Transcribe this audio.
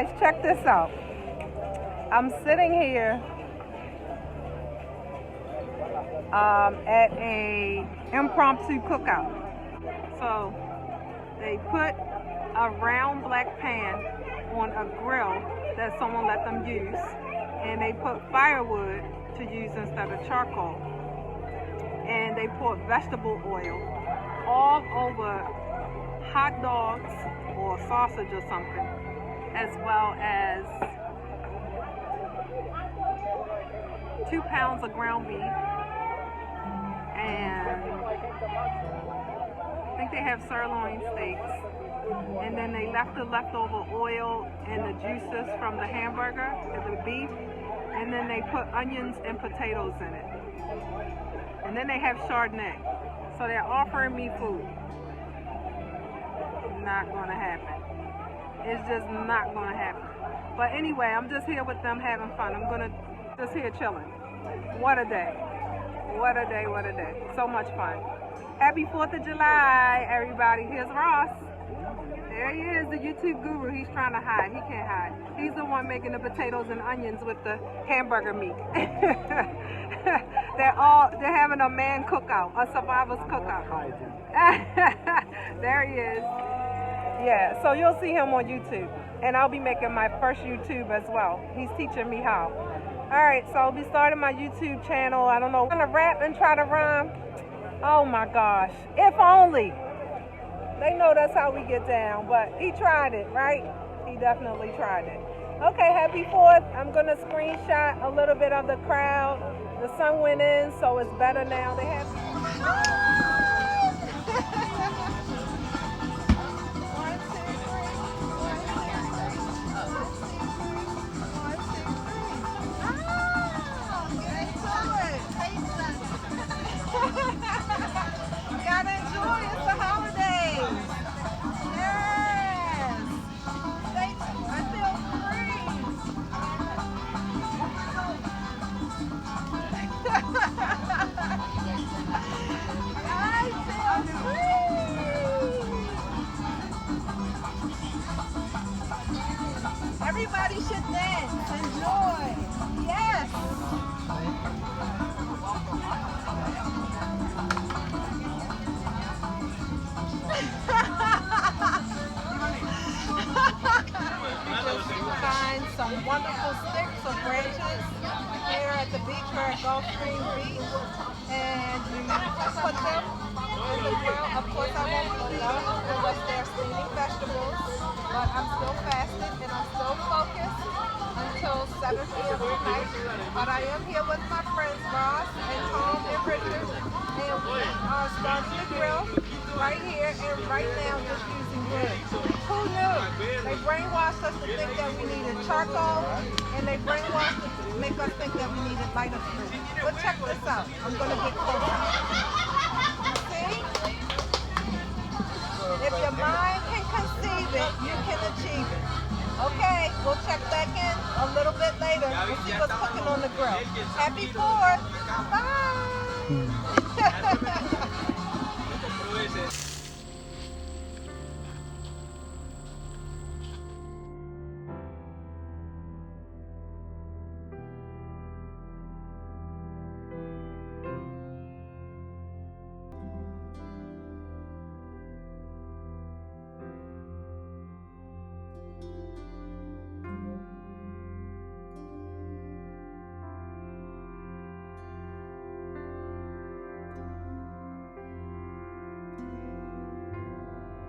guys, check this out. I'm sitting here at a impromptu cookout. So they put a round black pan on a grill that someone let them use, and they put firewood to use instead of charcoal, and they poured vegetable oil all over hot dogs or sausage or something, as well as 2 pounds of ground beef, and I think they have sirloin steaks, and then they left the leftover oil and the juices from the hamburger and the beef, and then they put onions and potatoes in it, and then they have Chardonnay. So they're offering me food. Not gonna happen. It's just not gonna happen. But anyway, I'm just here with them having fun. I'm gonna just here chilling. What a day. What a day, what a day. So much fun. Happy 4th of July, everybody. Here's Ross. There he is, the YouTube guru. He's trying to hide. He can't hide. He's the one making the potatoes and onions with the hamburger meat. They're having a man cookout, a survivor's cookout. There he is. Yeah, so you'll see him on YouTube. And I'll be making my first YouTube as well. He's teaching me how. Alright, so I'll be starting my YouTube channel. I don't know, I'm gonna rap and try to rhyme. Oh my gosh, if only. They know that's how we get down, but he tried it, right? He definitely tried it. Okay, happy 4th. I'm gonna screenshot a little bit of the crowd. The sun went in, so it's better now. They have... You gotta enjoy it. It's the holidays. Yes. I feel free. I feel free. Everybody should dance. Enjoy. Yes. Find some wonderful sticks or branches here at the beach. We're at Gulfstream Beach, and you put them in the grill. Of course, I won't be eating unless they're steaming vegetables, but I'm still fasting and I'm still focused until 7 p.m. tonight. But I am here with my friends Ross and Tom and Richard, and we are starting the grill right here and right now just using wood. Who knew? They brainwashed us to think that we needed charcoal, and they brainwashed us to make us think that we needed lighter fluid. But check this out. I'm going to get closer. See? If your mind can conceive it, you can achieve it. Okay, we'll check back in a little bit later. We'll see what's cooking on the grill. Happy 4th. Bye.